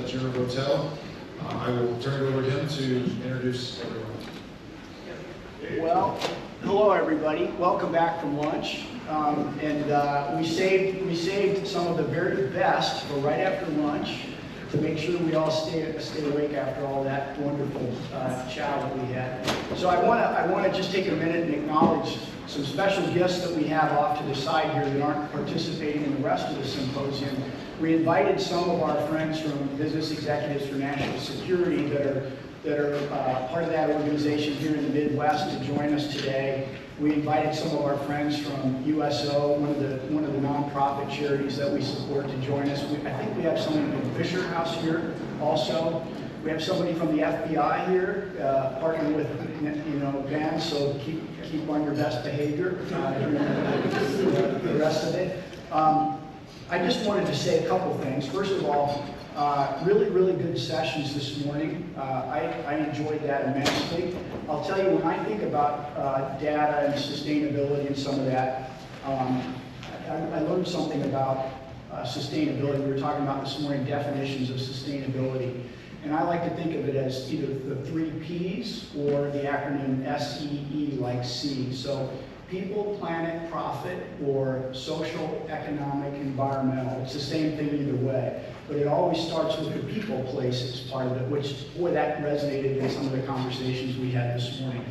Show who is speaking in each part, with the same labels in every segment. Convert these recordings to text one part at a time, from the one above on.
Speaker 1: Votel. I will turn it over to him to introduce everyone.
Speaker 2: Well, hello everybody. Welcome back from lunch. We saved some of the very best for right after lunch to make sure we all stay awake after all that wonderful chow that we had. So I want to just take a minute and acknowledge some special guests that we have off to the side here that aren't participating in the rest of the symposium. We invited some of our friends from Business Executives for National Security that are part of that organization here in the Midwest to join us today. We invited some of our friends from USO, one of the nonprofit charities that we support, to join us. I think we have somebody from Fisher House here also. We have somebody from the FBI here, partnering with BENS, so keep on your best behavior during the rest of it. I just wanted to say a couple things. First of all, really good sessions this morning. I enjoyed that immensely. I'll tell you, when I think about data and sustainability and some of that, I learned something about sustainability. We were talking about this morning definitions of sustainability. And I like to think of it as either the 3 Ps or the acronym SEE, like C. So people, planet, profit, or social, economic, environmental. It's the same thing either way. But it always starts with the people, places part of it, which, boy, that resonated in some of the conversations we had this morning.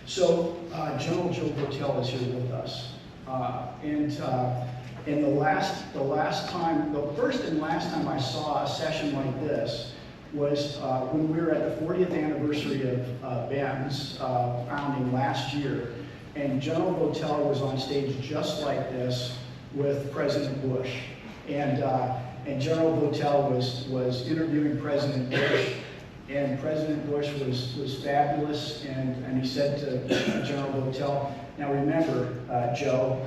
Speaker 2: General Joe Votel is here with us. And the first and last time I saw a session like this was when we were at the 40th anniversary of BENS founding last year, and General Votel was on stage just like this with President Bush, and General Votel was interviewing President Bush, and President Bush was fabulous, and he said to General Votel, "Now remember, Joe,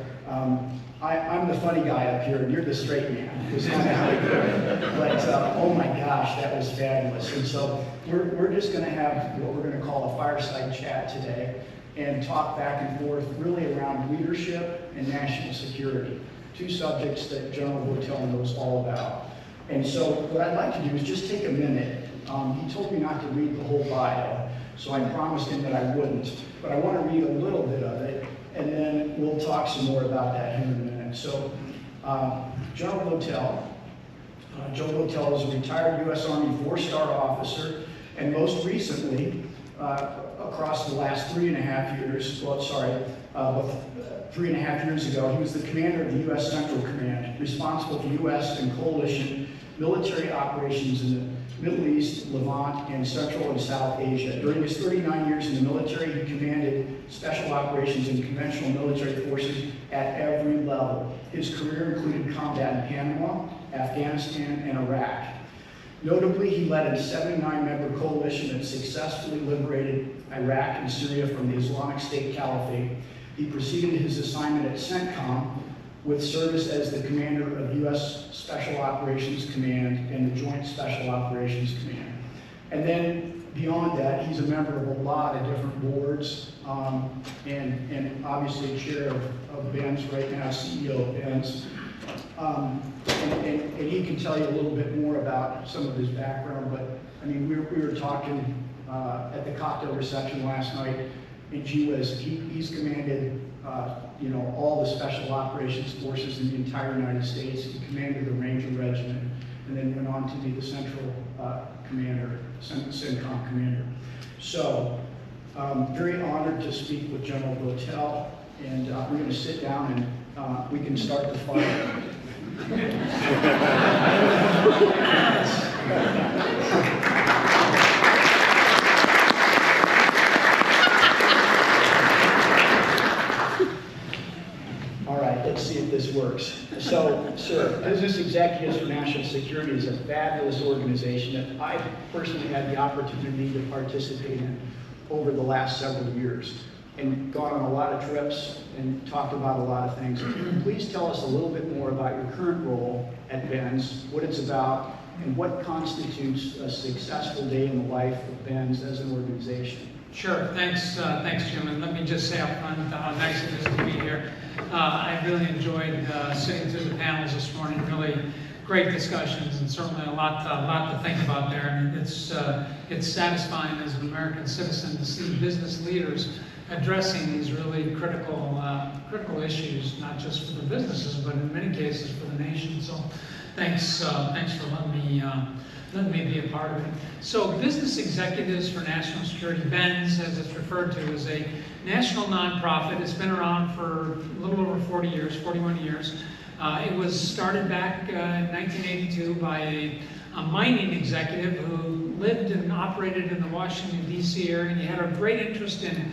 Speaker 2: I'm the funny guy up here, and you're the straight man." Is kind of how he put it. But oh my gosh, that was fabulous. And so we're just going to have what we're going to call a fireside chat today, and talk back and forth really around leadership and national security, 2 subjects that General Votel knows all about. And so what I'd like to do is just take a minute. He told me not to read the whole bio, so I promised him that I wouldn't. But I want to read a little bit of it, and then we'll talk some more about that here in a minute. So, General Votel. Joe Votel is a retired U.S. Army 4-star officer, and most recently, across the last 3.5 years, 3.5 years ago, he was the commander of the U.S. Central Command, responsible for U.S. and coalition military operations in the Middle East, Levant, and Central and South Asia. During his 39 years in the military, he commanded special operations and conventional military forces at every level. His career included combat in Panama, Afghanistan, and Iraq. Notably, he led a 79-member coalition that successfully liberated Iraq and Syria from the Islamic State Caliphate. He preceded his assignment at CENTCOM with service as the commander of U.S. Special Operations Command and the Joint Special Operations Command. And then beyond that, he's a member of a lot of different boards, and obviously chair of BENS right now, CEO of BENS. And he can tell you a little bit more about some of his background, but I mean, we were talking at the cocktail reception last night, and he's commanded all the special operations forces in the entire United States. He commanded the Ranger Regiment, and then went on to be the Central Commander, CENTCOM Commander. So, very honored to speak with General Votel, and we're going to sit down and we can start the fire. Let's see if this works. So, sir, Business Executives for National Security is a fabulous organization that I personally had the opportunity to participate in over the last several years, and gone on a lot of trips and talked about a lot of things. Please tell us a little bit more about your current role at BENS, what it's about, and what constitutes a successful day in the life of BENS as an organization.
Speaker 3: Sure. Thanks, Jim. And let me just say up front how nice it is to be here. I really enjoyed sitting through the panels this morning. Really great discussions and certainly a lot to think about there. And it's satisfying as an American citizen to see business leaders addressing these really critical issues, not just for the businesses, but in many cases for the nation. So thanks for letting me be a part of it. So Business Executives for National Security, BENS, as it's referred to, is a national nonprofit. It's been around for a little over 40 years, 41 years. It was started back in 1982 by a mining executive who lived and operated in the Washington, D.C. area, and he had a great interest in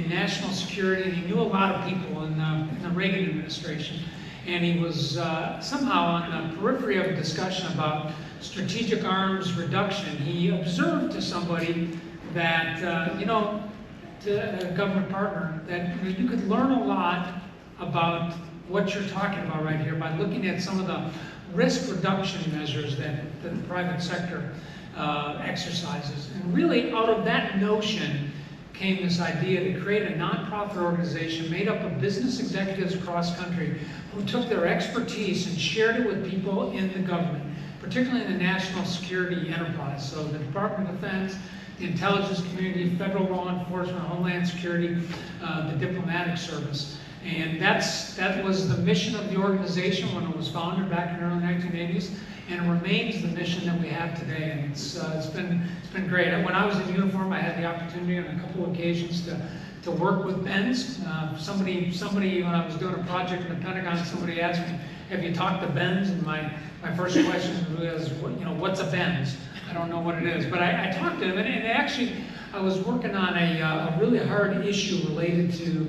Speaker 3: national security, and he knew a lot of people in the Reagan administration. And he was somehow on the periphery of a discussion about strategic arms reduction. He observed to somebody that, to a government partner, that you could learn a lot about what you're talking about right here by looking at some of the risk reduction measures that the private sector exercises. And really, out of that notion came this idea to create a nonprofit organization made up of business executives across country who took their expertise and shared it with people in the government, particularly in the national security enterprise. So the Department of Defense, the intelligence community, federal law enforcement, homeland security, the diplomatic service. And that was the mission of the organization when it was founded back in the early 1980s, and it remains the mission that we have today. And it's been great. When I was in uniform, I had the opportunity on a couple of occasions to work with BENS. Somebody when I was doing a project in the Pentagon, somebody asked me, "Have you talked to BENS?" And my first question was, what's a BENS? I don't know what it is, but I talked to them, and actually, I was working on a really hard issue related to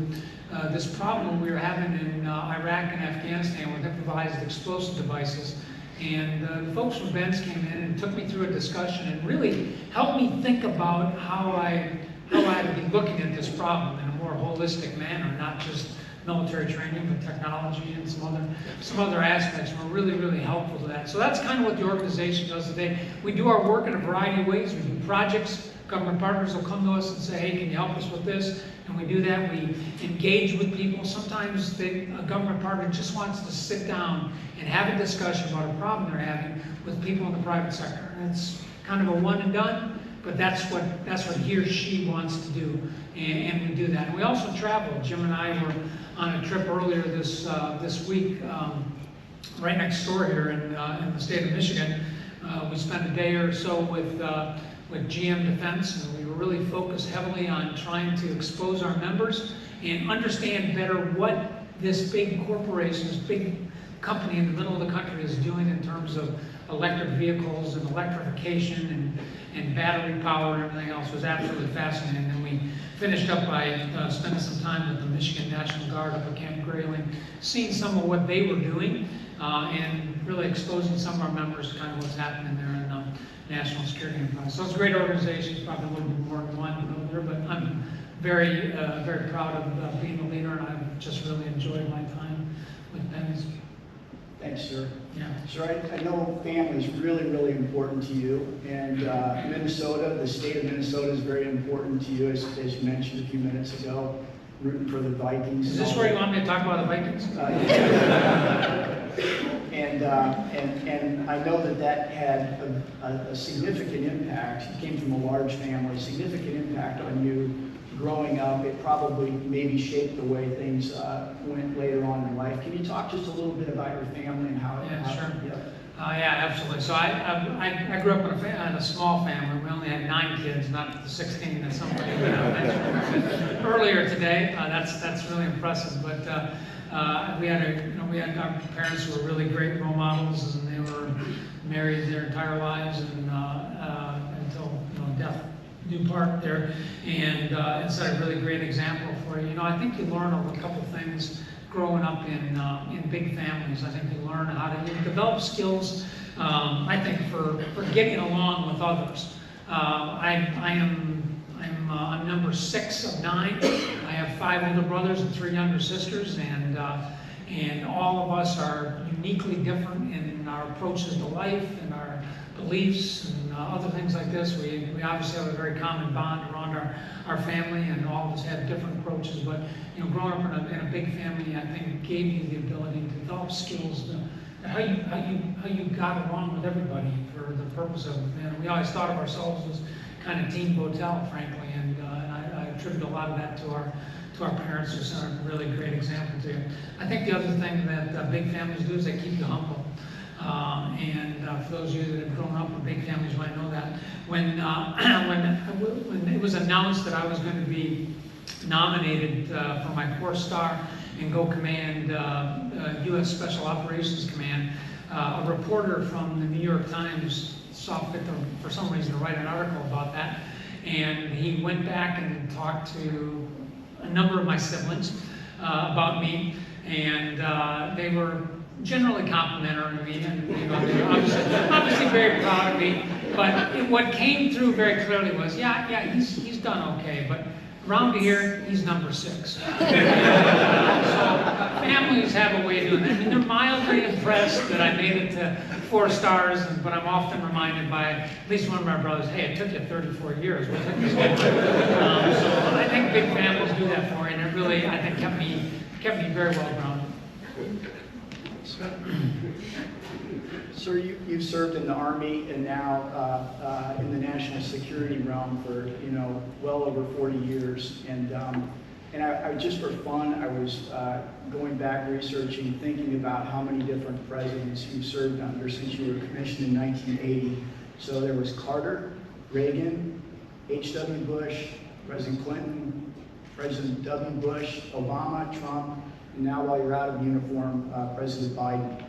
Speaker 3: this problem we were having in Iraq and Afghanistan with improvised explosive devices. And the folks from BENS came in and took me through a discussion and really helped me think about how I'd be looking at this problem in a more holistic manner, not just military training, but technology and some other aspects were really, really helpful to that. So that's kind of what the organization does today. We do our work in a variety of ways. We do projects. Government partners will come to us and say, "Hey, can you help us with this?" And we do that. We engage with people. Sometimes a government partner just wants to sit down and have a discussion about a problem they're having with people in the private sector. And it's kind of a one and done, but that's what he or she wants to do, and we do that. And we also travel. Jim and I were on a trip earlier this week, right next door here in the state of Michigan. We spent a day or so with GM Defense, and we were really focused heavily on trying to expose our members and understand better what this big corporation, this big company in the middle of the country is doing in terms of electric vehicles and electrification and battery power and everything else. It was absolutely fascinating. And we finished up by spending some time with the Michigan National Guard up at Camp Grayling, seeing some of what they were doing and really exposing some of our members to kind of what's happening there in national security enterprise. So it's a great organization. It's probably a little bit more than one over there, but I'm very proud of being the leader, and I've just really enjoyed my time with BENS.
Speaker 2: Thanks, sir.
Speaker 3: Yeah.
Speaker 2: Sir, I know family is really, really important to you, and Minnesota, the state of Minnesota is very important to you, as you mentioned a few minutes ago, rooting for the Vikings.
Speaker 3: Is this where you want me to talk about the Vikings?
Speaker 2: And I know that had a significant impact. You came from a large family, significant impact on you growing up. It probably maybe shaped the way things went later on in life. Can you talk just a little bit about your family and how it happened?
Speaker 3: Sure.
Speaker 2: Yeah.
Speaker 3: Yeah, absolutely. So I grew up in a small family. We only had 9 kids, not the 16 that somebody mentioned earlier today. That's really impressive. But we had our parents who were really great role models, and they were married their entire lives and until death do part there, and set a really great example for you. I think you learn a couple things growing up in big families. I think you learn how to develop skills. I think for getting along with others. I'm number 6 of 9. I have 5 older brothers and 3 younger sisters, and all of us are uniquely different in our approaches to life and our beliefs and other things like this. We obviously have a very common bond around our family, and all of us have different approaches. But growing up in a big family, I think, gave you the ability to develop skills how you got along with everybody for the purpose of, and we always thought of ourselves as kind of Team Votel, frankly, and I attribute a lot of that to our parents, who set a really great example to you. I think the other thing that big families do is they keep you humble. For those of you that have grown up with big families, you might know that. When it was announced that I was going to be nominated for my 4-star and Go Command, U.S. Special Operations Command, a reporter from the New York Times saw fit for some reason to write an article about that, and he went back and talked to a number of my siblings about me, and they were generally complimentary of me, and they were obviously very proud of me. But what came through very clearly was, yeah, he's done okay, but around here, he's number 6. So families have a way of doing that. I mean, they're mildly impressed that I made it to 4 stars, but I'm often reminded by at least one of my brothers, hey, it took you 34 years. What took you so long? So I think big families do that for you, and it really, I think, kept me very well grounded.
Speaker 2: Sir, you've served in the Army and now in the national security realm for well over 40 years. And I just for fun, I was going back researching, thinking about how many different presidents you served under since you were commissioned in 1980. So there was Carter, Reagan, H.W. Bush, President Clinton, President W. Bush, Obama, Trump, and now while you're out of uniform, President Biden.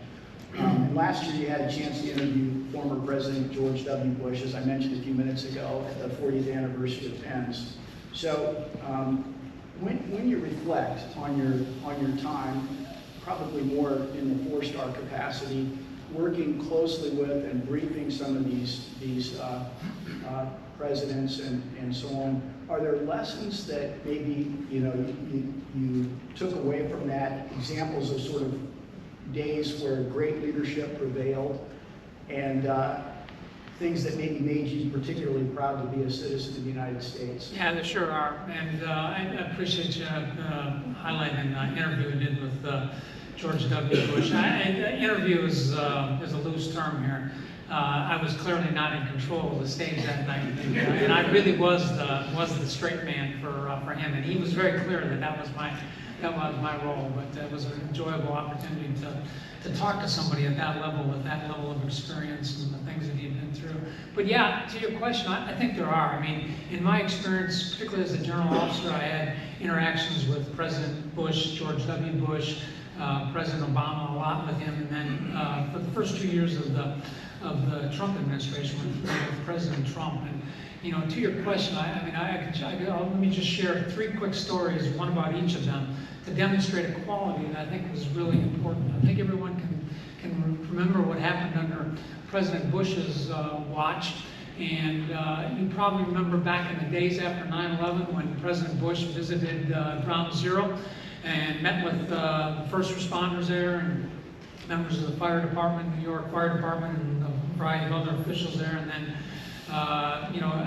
Speaker 2: And last year you had a chance to interview former President George W. Bush, as I mentioned a few minutes ago, at the 40th anniversary of BENS. So when you reflect on your time, probably more in the 4-star capacity, working closely with and briefing some of these presidents and so on, are there lessons that maybe you took away from that, examples of sort of days where great leadership prevailed, and things that maybe made you particularly proud to be a citizen of the United States?
Speaker 3: Yeah, there sure are, and I appreciate you highlighting the interview we did with George W. Bush. Interview is a loose term here. I was clearly not in control of the stage that night, and I really was the straight man for him, and he was very clear that was my role. But it was an enjoyable opportunity to talk to somebody at that level with that level of experience and the things that he'd been through. But yeah, to your question, I think there are. I mean, in my experience, particularly as a general officer, I had interactions with President Bush, George W. Bush, President Obama, a lot with him, and then for the first 2 years of the Trump administration with President Trump. And to your question, let me just share 3 quick stories, one about each of them, to demonstrate a quality that I think was really important. I think everyone can remember what happened under President Bush's watch. And you probably remember back in the days after 9/11 when President Bush visited Ground Zero and met with first responders there and members of the fire department, New York Fire Department, and a variety of other officials there, and then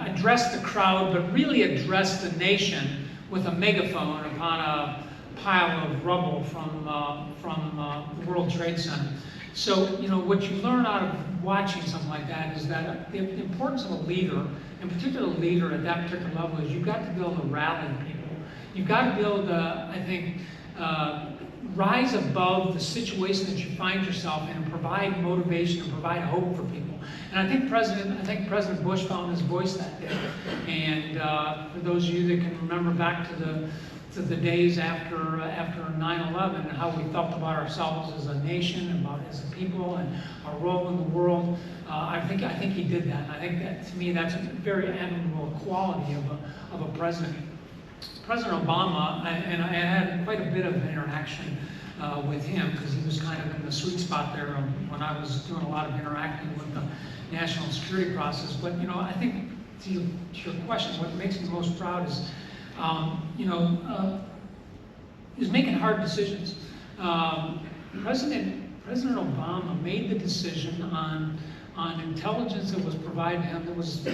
Speaker 3: addressed the crowd, but really addressed the nation with a megaphone upon a pile of rubble from the World Trade Center. So, what you learn out of watching something like that is that the importance of a leader, in particular a leader at that particular level, is you've got to be able to rally people. You've got to be able to, I think, rise above the situation that you find yourself in and provide motivation and provide hope for people. And I think President Bush found his voice that day. And for those of you that can remember back to the days after 9/11 and how we felt about ourselves as a nation, as a people, and our role in the world, I think he did that. And I think that, to me, that's a very admirable quality of a president. President Obama, and I had quite a bit of interaction with him because he was kind of in the sweet spot there when I was doing a lot of interacting with the national security process. But I think to your question, what makes me most proud is is making hard decisions. President Obama made the decision on intelligence that was provided to him that was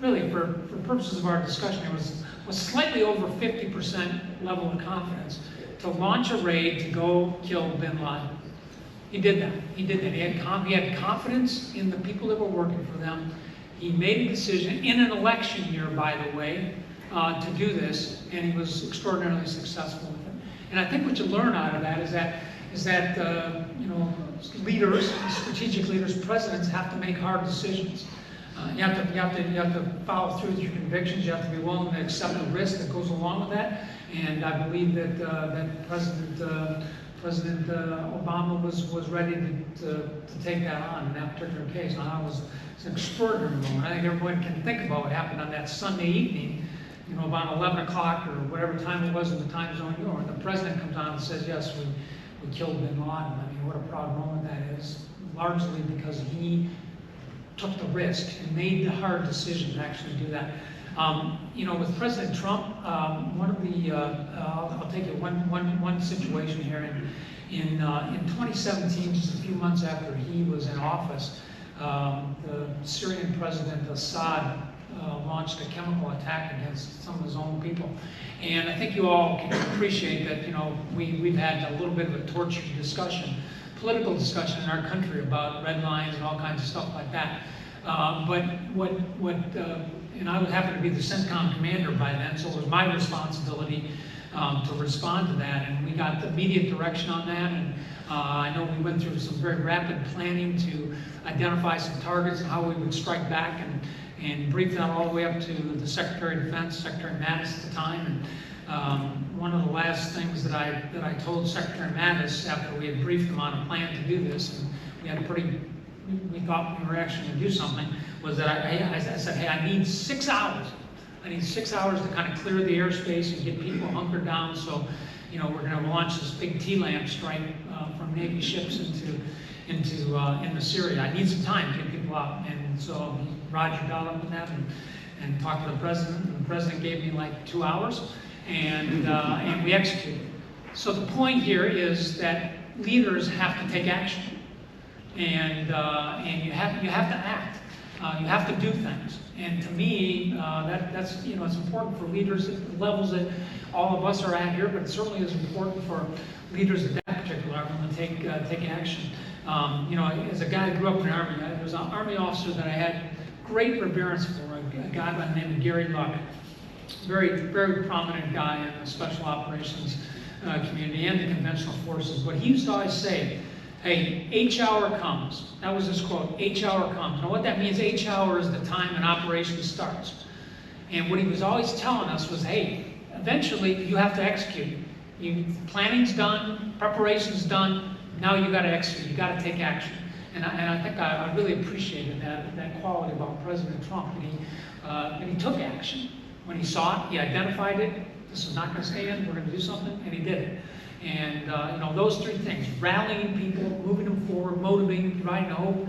Speaker 3: really, for purposes of our discussion, it was slightly over 50% level of confidence to launch a raid to go kill bin Laden. He did that. He did that. He had confidence in the people that were working for them. He made a decision in an election year, by the way, to do this, and he was extraordinarily successful with it. And I think what you learn out of that is that you know, leaders, strategic leaders, presidents have to make hard decisions. You have to follow through with your convictions. You have to be willing to accept the risk that goes along with that. And I believe that President Obama was ready to take that on in that particular case. Now, it was an extraordinary moment. I think everyone can think about what happened on that Sunday evening, you know, about 11 o'clock or whatever time it was in the time zone you were. And the president comes on and says, yes, we killed bin Laden. I mean, what a proud moment that is, largely because he took the risk and made the hard decision to actually do that. You know, with President Trump, one of the, I'll take you one situation here. In 2017, just a few months after he was in office, the Syrian President Assad launched a chemical attack against some of his own people. And I think you all can appreciate that, you know, we've had a little bit of a tortured discussion, political discussion in our country about red lines and all kinds of stuff like that. But and I would happen to be the CENTCOM commander by then, so it was my responsibility to respond to that. And we got immediate direction on that. And I know we went through some very rapid planning to identify some targets and how we would strike back, and briefed that all the way up to the Secretary of Defense, Secretary Mattis at the time. And one of the last things that I told Secretary Mattis after we had briefed him on a plan to do this, and we thought we were actually going to do something, was that I said, hey, I need 6 hours. I need 6 hours to kind of clear the airspace and get people hunkered down. So, you know, we're going to launch this big T-LAMP strike from Navy ships into Syria. I need some time to get people out. And so he rogered out on that and talked to the president. And the president gave me like 2 hours, and we executed. So the point here is that leaders have to take action. And you have to act. You have to do things. And to me, that's, you know, it's important for leaders at the levels that all of us are at here, but it certainly is important for leaders at that particular level to take action. You know, as a guy who grew up in the Army, there was an Army officer that I had great reverence for, a guy by the name of Gary Luck. Very, very prominent guy in the special operations community and the conventional forces. But he used to always say, hey, H hour comes. That was his quote, H hour comes. Now what that means, H hour is the time an operation starts. And what he was always telling us was, hey, eventually you have to execute. Planning's done, preparation's done, now you got to execute, you got to take action. And I think I really appreciated that quality about President Trump, that he took action. When he saw it, he identified it, this is not going to stand, we're going to do something, and he did it. And you know, those three things: rallying people, moving them forward, motivating, providing hope,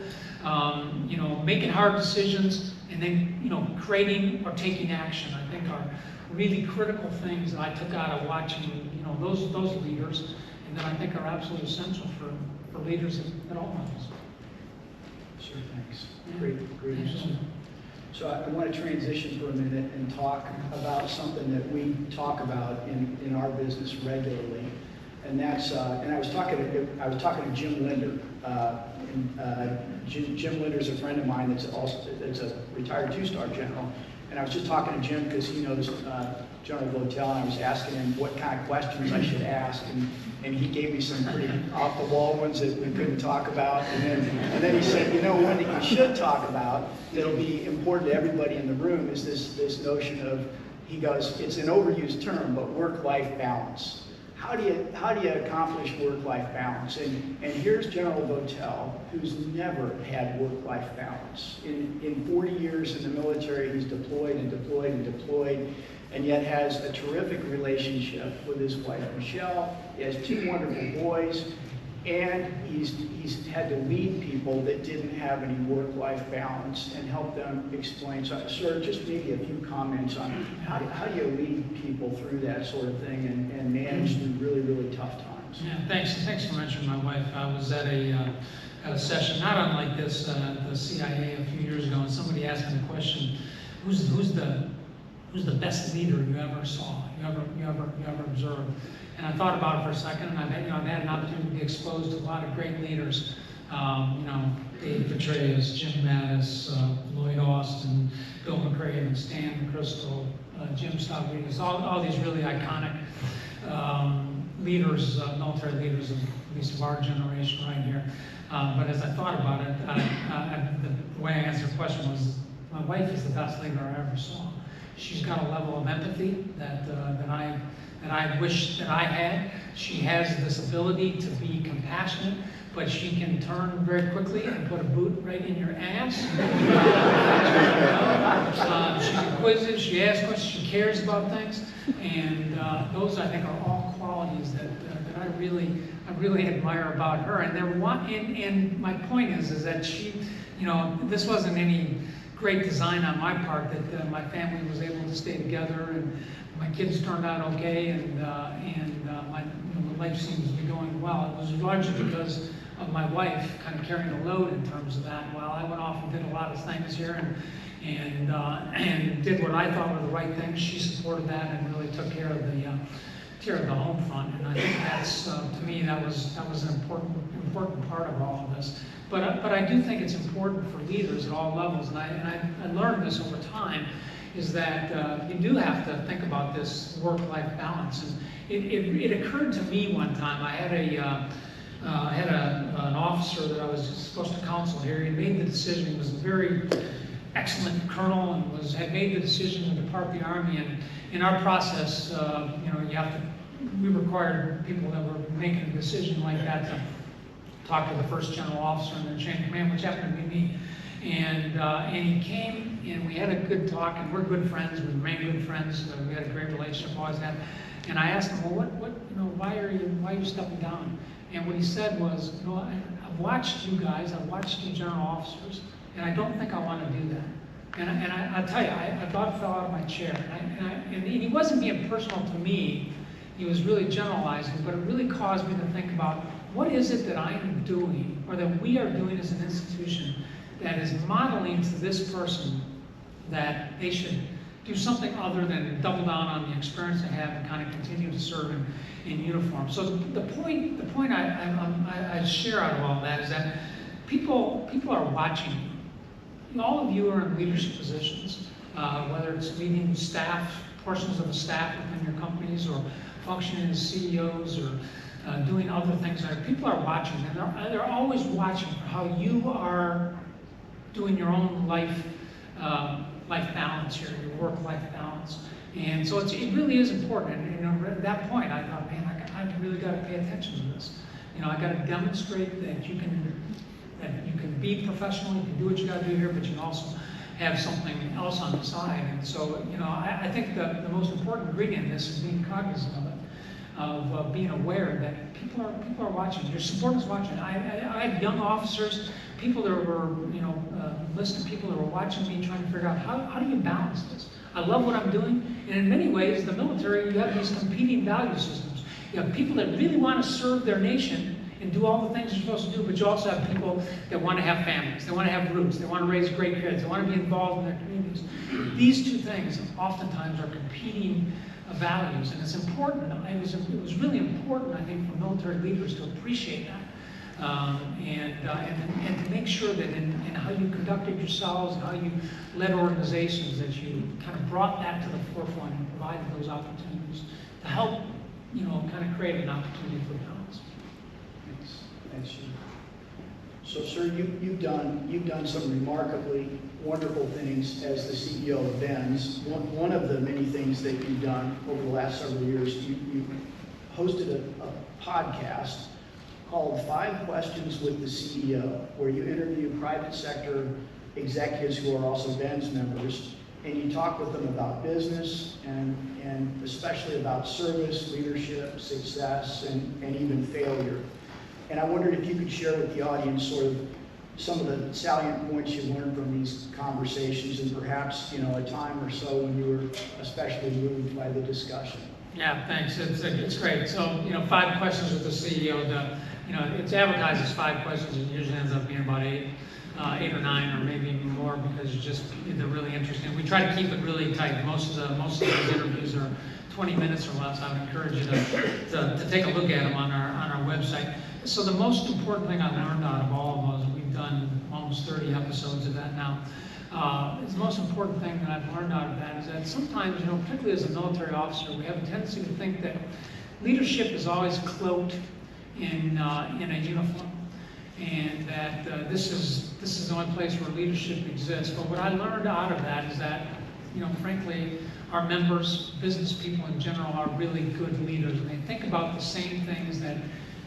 Speaker 3: you know, making hard decisions, and then, you know, creating or taking action, I think are really critical things that I took out of watching, you know, those leaders, and that I think are absolutely essential for leaders at all levels.
Speaker 2: Sure, thanks. Great. So I want to transition for a minute and talk about something that we talk about in our business regularly. And that's, and I was talking to Jim Linder. Jim Linder's a friend of mine that's a retired two-star general. And I was just talking to Jim because he knows General Votel, and I was asking him what kind of questions I should ask. And he gave me some pretty off-the-wall ones that we couldn't talk about. And then he said, you know, one that you should talk about that'll be important to everybody in the room is this notion of, he goes, it's an overused term, but work-life balance. How do you accomplish work-life balance? And here's General Votel, who's never had work-life balance. In 40 years in the military, he's deployed and deployed and deployed, and yet has a terrific relationship with his wife, Michelle. He has 2 wonderful boys, and he's had to lead people that didn't have any work-life balance and help them explain. So, sir, just maybe a few comments on how do you lead people through that sort of thing and manage through really, really tough times?
Speaker 3: Yeah, thanks for mentioning my wife. I was at a session not unlike this, the CIA a few years ago, and somebody asked me the question, who's the who's the best leader you ever saw, you ever observed? And I thought about it for a second, and I've had an opportunity to be exposed to a lot of great leaders. Dave Petraeus, Jim Mattis, Lloyd Austin, Bill McCrae, Stan Crystal, Jim Stavridis, all these really iconic leaders, military leaders, at least of our generation right here. But as I thought about it, the way I answered the question was, my wife is the best leader I ever saw. She's got a level of empathy that I wish that I had. She has this ability to be compassionate, but she can turn very quickly and put a boot right in your ass. She's inquisitive, she asks questions, she cares about things, and those I think are all qualities that I really admire about her. And my point is that she, this wasn't any great design on my part, that my family was able to stay together and my kids turned out okay, and my life seems to be going well. It was largely because of my wife kind of carrying the load in terms of that. While I went off and did a lot of things here and did what I thought were the right things, she supported that and really took care of the home front. And I think that's to me that was an important part of all of this. But I do think it's important for leaders at all levels, and I learned this over time, is that you do have to think about this work-life balance. And it occurred to me one time. I had an officer that I was supposed to counsel here. He made the decision. He was a very excellent colonel and had made the decision to depart the Army. And in our process, we required people that were making a decision like that to talk to the first general officer and then chain of command, which happened to be me. And he came and we had a good talk, and we're good friends. We remain good friends. We had a great relationship, always had. And I asked him, well, why are you stepping down? And what he said was, I've watched you guys, I've watched you general officers, and I don't think I want to do that. And I'll tell you, I about fell out of my chair. And he wasn't being personal to me. He was really generalizing, but it really caused me to think about, what is it that I am doing, or that we are doing as an institution, that is modeling to this person that they should do something other than double down on the experience they have and kind of continue to serve in uniform. So the point I share out of all that is that people are watching you. All of you are in leadership positions, whether it's leading staff, portions of the staff within your companies, or functioning as CEOs, or doing other things. People are watching, and they're always watching for how you are doing your own life balance here, your work-life balance. And so it really is important. And at that point, I thought, man, I really got to pay attention to this. I got to demonstrate that you can be professional, you can do what you got to do here, but you can also have something else on the side. And so, I think the most important ingredient in this is being cognizant of it, of being aware that people are watching. Your subordinates watching. I had young officers, people that were, list of people that were watching me, trying to figure out how do you balance this. I love what I'm doing, and in many ways, the military, you have these competing value systems. You have people that really want to serve their nation and do all the things you're supposed to do, but you also have people that want to have families, they want to have roots, they want to raise great kids, they want to be involved in their communities. These two things oftentimes are competing values, and it's important. It was really important, I think, for military leaders to appreciate that, and to make sure that in how you conducted yourselves and how you led organizations, that you kind of brought that to the forefront and provided those opportunities to help, kind of create an opportunity for balance.
Speaker 2: Thanks. So, sir, you've done some remarkably wonderful things as the CEO of BENS. One of the many things that you've done over the last several years, you hosted a podcast called 5 Questions with the CEO, where you interview private sector executives who are also BENS members, and you talk with them about business and especially about service, leadership, success, and even failure. And I wondered if you could share with the audience sort of some of the salient points you learned from these conversations, and perhaps, a time or so when you were especially moved by the discussion.
Speaker 3: Yeah, thanks. It's great. So, 5 questions with the CEO. It's advertised as 5 questions. It usually ends up being about 8 or 9, or maybe even more, because they're really interesting. We try to keep it really tight. Most of these interviews are 20 minutes or less. I would encourage you to take a look at them on our website. So the most important thing I learned out of all of those, we've done almost 30 episodes of that now. The most important thing that I've learned out of that is that sometimes, particularly as a military officer, we have a tendency to think that leadership is always cloaked in a uniform, and that this is the only place where leadership exists. But what I learned out of that is that, frankly, our members, business people in general, are really good leaders, and they think about the same things that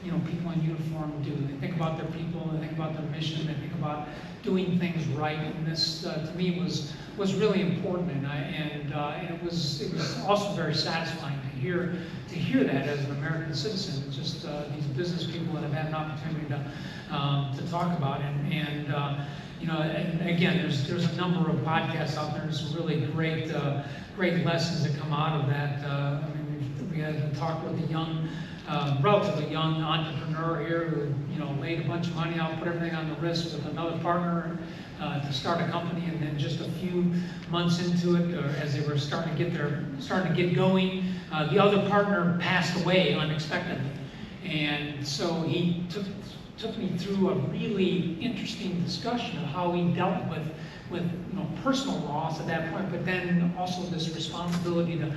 Speaker 3: people in uniform do. They think about their people, they think about their mission, they think about doing things right. And this, to me, was really important, and it was also very satisfying to hear that as an American citizen. Just these business people that have had an opportunity to talk about it, and again, there's a number of podcasts out there. There's some really great lessons that come out of that. We had a talk with a relatively young entrepreneur here who laid a bunch of money out, put everything on the risk with another partner to start a company, and then just a few months into it, or as they were starting to get going, the other partner passed away unexpectedly, and so he took me through a really interesting discussion of how he dealt with personal loss at that point, but then also this responsibility to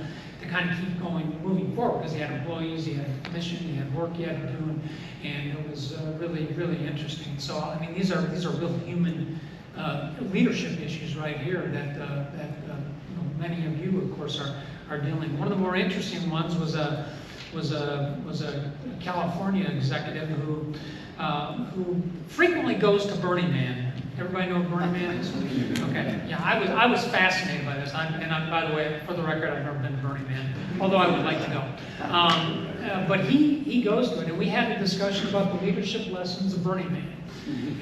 Speaker 3: kind of keep moving forward, because he had employees, he had a mission, he had work he had to do, and it was really, really interesting. So these are real human leadership issues right here that many of you, of course, are dealing. One of the more interesting ones was a California executive who frequently goes to Burning Man. Everybody know what Burning Man is? Okay. Yeah, I was fascinated by this. By the way, for the record, I've never been to Burning Man, although I would like to go. But he goes to it, and we had a discussion about the leadership lessons of Burning Man.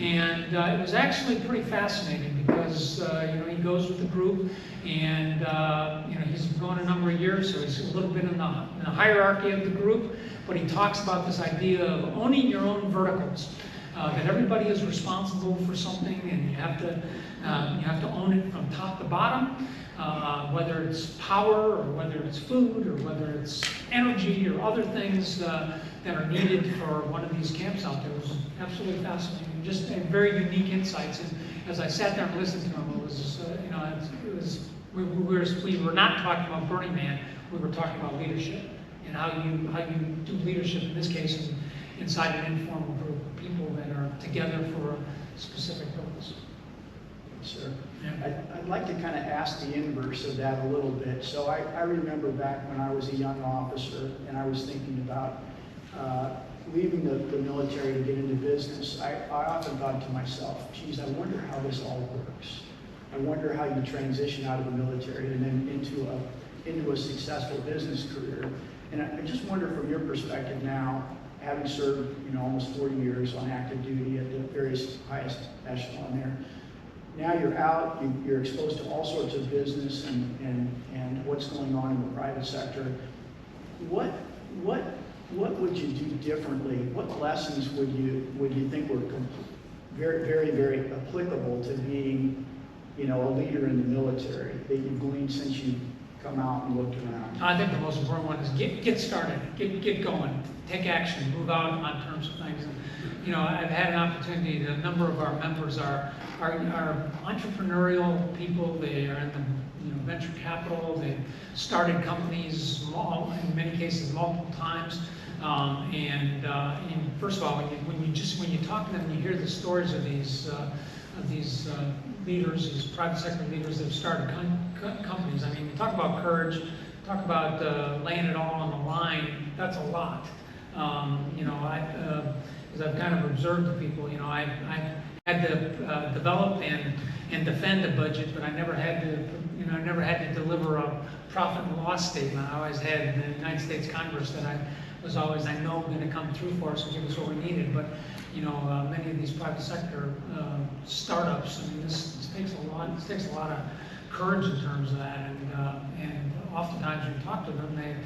Speaker 3: And it was actually pretty fascinating because he goes with the group, and he's been going a number of years, so he's a little bit in the hierarchy of the group. But he talks about this idea of owning your own verticals. That everybody is responsible for something, and you have to own it from top to bottom, whether it's power or whether it's food or whether it's energy or other things that are needed for one of these camps out there. It was absolutely fascinating, just very unique insights. And as I sat there and listened to him, we were not talking about Burning Man. We were talking about leadership and how you do leadership in this case inside an informal group of people that are together for a specific purpose.
Speaker 2: Sir,
Speaker 3: Yeah.
Speaker 2: I'd like to kind of ask the inverse of that a little bit. So I remember back when I was a young officer and I was thinking about leaving the military to get into business. I often thought to myself, geez, I wonder how this all works. I wonder how you transition out of the military and then into a successful business career. And I just wonder from your perspective now, having served almost 40 years on active duty at the various highest echelon there, now you're out, you're exposed to all sorts of business and what's going on in the private sector. What would you do differently? What lessons would you think were very, very, very applicable to being a leader in the military that you've gleaned since you've come out and looked around?
Speaker 3: I think the most important one is get started, get going, take action, move out on terms of things. And, I've had an opportunity. A number of our members are entrepreneurial people. They are in the venture capital. They've started companies in many cases multiple times. And first of all, when you talk to them, you hear the stories of these leaders, these private sector leaders that have started companies. You talk about courage, talk about laying it all on the line. That's a lot. As I've kind of observed the people, I've had to develop and defend a budget, but I never had to deliver a profit and loss statement. I always had the United States Congress that I was always, going to come through for us and give us what we needed. But many of these private sector startups, this takes a lot. This takes a lot of courage in terms of that. And oftentimes when you talk to them, they,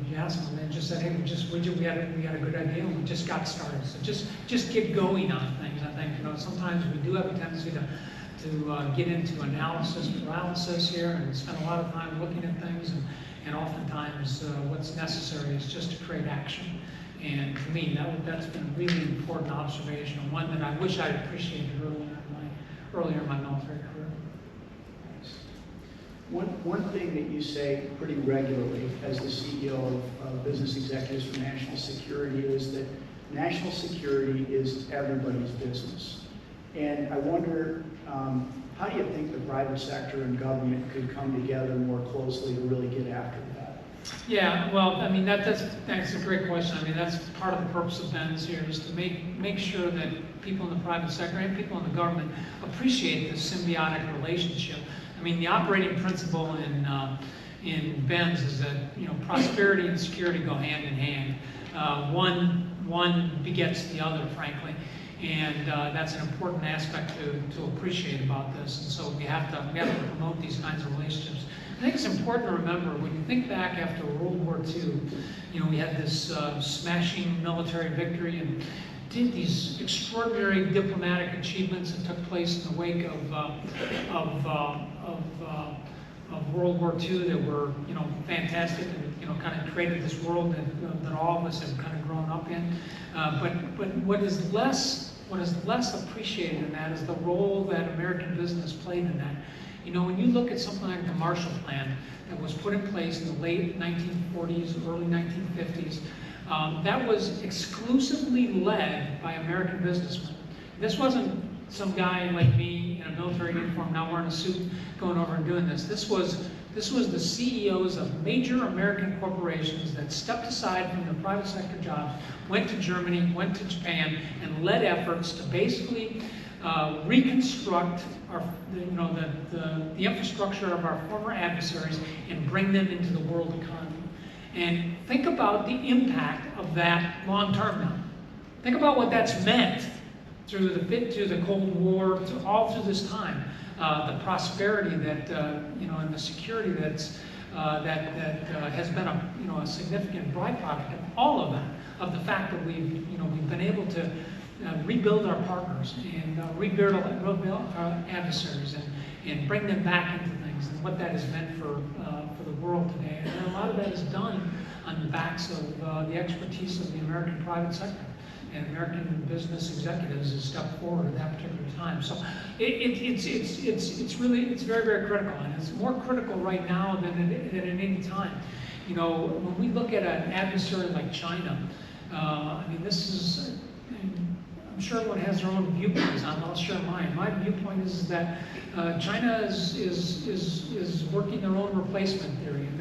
Speaker 3: you ask them, and they just said, hey, we had a good idea, and we just got started. So just get going on things. I think sometimes we do have a tendency to to get into analysis paralysis here and spend a lot of time looking at things, and oftentimes what's necessary is just to create action. And to me, that's been a really important observation, and one that I wish I'd appreciated earlier in my military career.
Speaker 2: One thing that you say pretty regularly as the CEO of Business Executives for National Security is that national security is everybody's business. And I wonder, how do you think the private sector and government could come together more closely to really get after that?
Speaker 3: Yeah, well, I mean, that's a great question. I mean, that's part of the purpose of BENS here, is to make sure that people in the private sector and people in the government appreciate this symbiotic relationship. I mean, the operating principle in BENS is that, you know, prosperity and security go hand in hand. One begets the other, frankly, and that's an important aspect to appreciate about this. And so we have to promote these kinds of relationships. I think it's important to remember, when you think back after World War II, you know, we had this smashing military victory and did these extraordinary diplomatic achievements that took place in the wake of World War II that were, you know, fantastic, and, you know, kind of created this world that all of us have kind of grown up in. But what is less appreciated in that is the role that American business played in that. You know, when you look at something like the Marshall Plan that was put in place in the late 1940s, early 1950s, that was exclusively led by American businessmen. This wasn't some guy like me in a military uniform now wearing a suit going over and doing this. This was the CEOs of major American corporations that stepped aside from their private sector jobs, went to Germany, went to Japan, and led efforts to basically reconstruct the infrastructure of our former adversaries and bring them into the world economy. And think about the impact of that long term now. Think about what that's meant through the Cold War, all through this time. The prosperity that and the security that has been a significant byproduct of all of that, of the fact that we've been able to rebuild our partners and rebuild our adversaries and bring them back into things, and what that has meant for the world today. And a lot of that is done on the backs of the expertise of the American private sector. And American business executives have stepped forward at that particular time. So it's very, very critical, and it's more critical right now than at any time. You know, when we look at an adversary like China, I mean, I'm sure everyone has their own viewpoints on it. I'll share mine. My viewpoint is that China is working their own replacement theory, and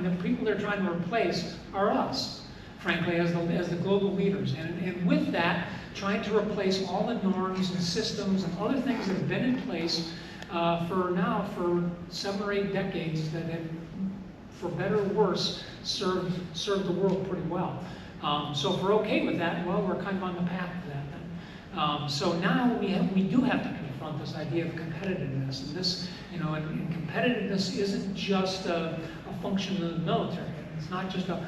Speaker 3: the people they're trying to replace are us, frankly, as the global leaders. And with that, trying to replace all the norms and systems and other things that have been in place for 7 or 8 decades that have, for better or worse, served the world pretty well. So if we're okay with that, well, we're kind of on the path to that then. So now we do have to confront this idea of competitiveness, and this, and competitiveness isn't just a function of the military. It's not just an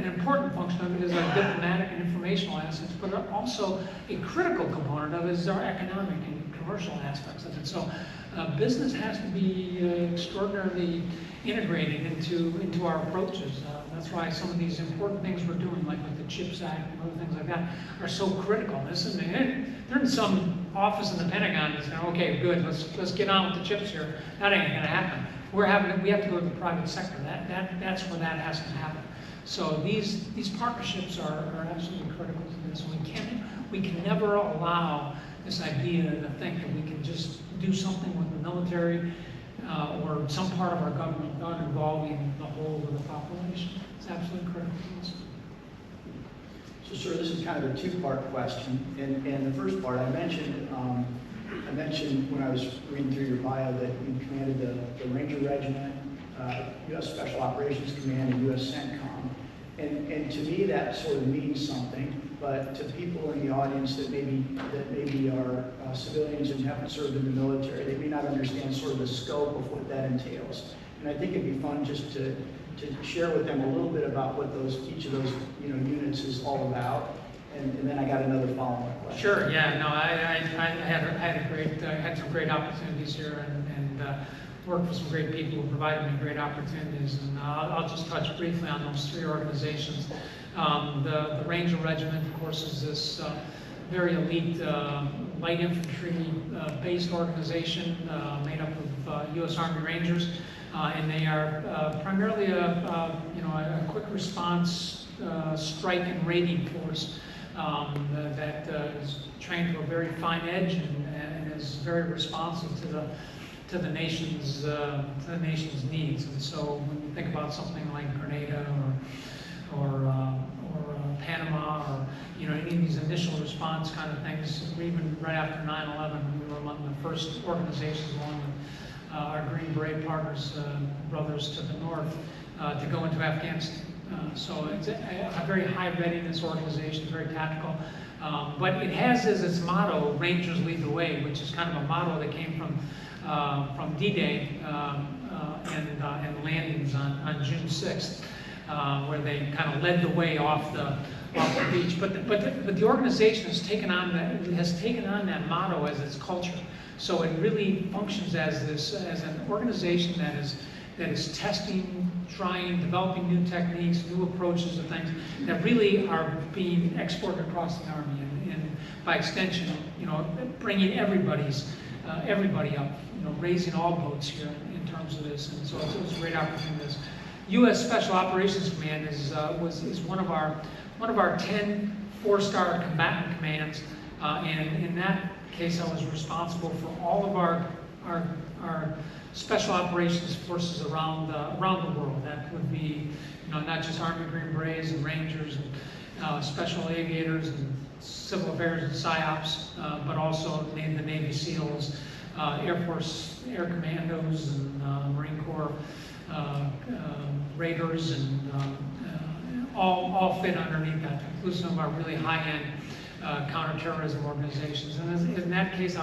Speaker 3: important function of it is our diplomatic and informational assets, but also a critical component of it is our economic and commercial aspects of it. So business has to be extraordinarily integrated into our approaches. That's why some of these important things we're doing, like with the CHIPS Act and other things like that, are so critical. They're in some office in the Pentagon that's saying, okay, good, let's get on with the chips here. That ain't gonna happen. We have to go to the private sector. That's where that has to happen. So these partnerships are absolutely critical to this. We can never allow this idea to think that we can just do something with the military or some part of our government without involving the whole of the population. It's absolutely critical to us.
Speaker 2: So, sir, this is kind of a two-part question. And the first part, I mentioned when I was reading through your bio that you commanded the Ranger Regiment, U.S. Special Operations Command, and U.S. CENTCOM. And to me, that sort of means something. But to people in the audience that maybe are civilians and haven't served in the military, they may not understand sort of the scope of what that entails. And I think it'd be fun just to share with them a little bit about what each of those units is all about, and then I got another follow-up question.
Speaker 3: Sure. Yeah. No, I had some great opportunities here, and worked with some great people who provided me great opportunities. And I'll just touch briefly on those three organizations. The Ranger Regiment, of course, is this very elite light infantry based organization made up of U.S. Army Rangers, and they are primarily a quick response strike and raiding force that is trained to a very fine edge and is very responsive to the nation's needs. And so when you think about something like Grenada or Panama, or any of these initial response kind of things, even right after 9/11, we were among the first organizations, along with our Green Beret partners, brothers to the north, to go into Afghanistan. So it's a very high readiness organization, very tactical. But it has as its motto, Rangers Lead the Way, which is kind of a motto that came from D-Day and landings on June 6th, where they kind of led the way off the beach. But the organization has taken on that motto as its culture. So it really functions as an organization that is testing, trying, developing new techniques, new approaches to things that really are being exported across the Army, and by extension, bringing everybody up, raising all boats here in terms of this. And so it's a great opportunity. U.S. Special Operations Command is one of our 10 4-star combatant commands, and in that case, I was responsible for all of our special operations forces around the world. That would be, not just Army Green Berets and Rangers and special aviators and civil affairs and PSYOPs, but also the Navy SEALs, Air Force Air Commandos, and Marine Corps Raiders, and all fit underneath that, inclusive of our really high-end counterterrorism organizations. And in that case,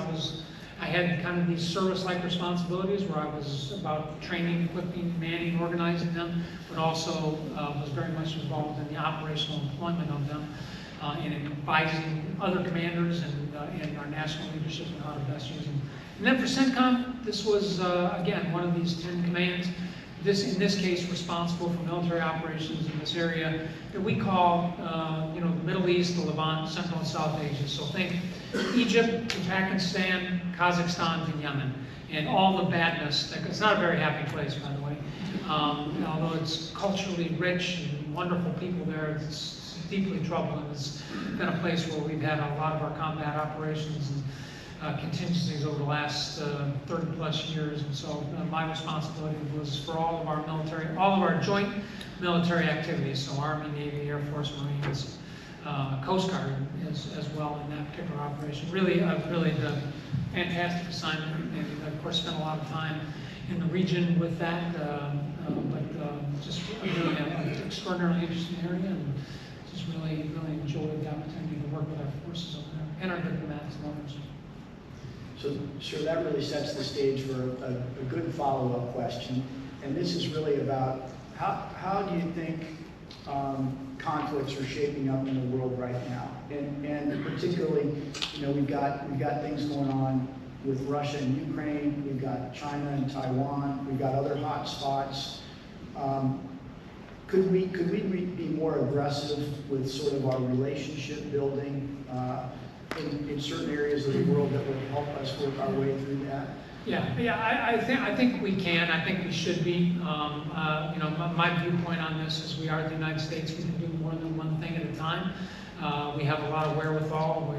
Speaker 3: I had kind of these service-like responsibilities where I was about training, equipping, manning, organizing them, but also was very much involved in the operational employment of them, and in advising other commanders and our national leadership on how to best use them. And then for CENTCOM, this was, again, one of these 10 commands. In this case, responsible for military operations in this area that we call, the Middle East, the Levant, Central and South Asia. So think Egypt, Pakistan, Kazakhstan, and Yemen, and all the badness. It's not a very happy place, by the way. Although it's culturally rich and wonderful people there, it's deeply troubled, and it's been a place where we've had a lot of our combat operations and contingencies over the last 30-plus years. And so my responsibility was for all of our joint military activities, so Army, Navy, Air Force, Marines, Coast Guard as well in that particular operation. Really a fantastic assignment, and of course spent a lot of time in the region with that, but just really an extraordinarily interesting area, and just really enjoyed the opportunity to work with our forces over there and our diplomats and others.
Speaker 2: So sure, that really sets the stage for a good follow-up question. And this is really about how do you think conflicts are shaping up in the world right now? And particularly, we've got things going on with Russia and Ukraine, we've got China and Taiwan, we've got other hot spots. Could we be more aggressive with sort of our relationship building in certain areas of the world that would help us work our way through that? I think we can. I think we should be. My viewpoint on this is we are the United States. We can do more than one thing at a time. We have a lot of wherewithal.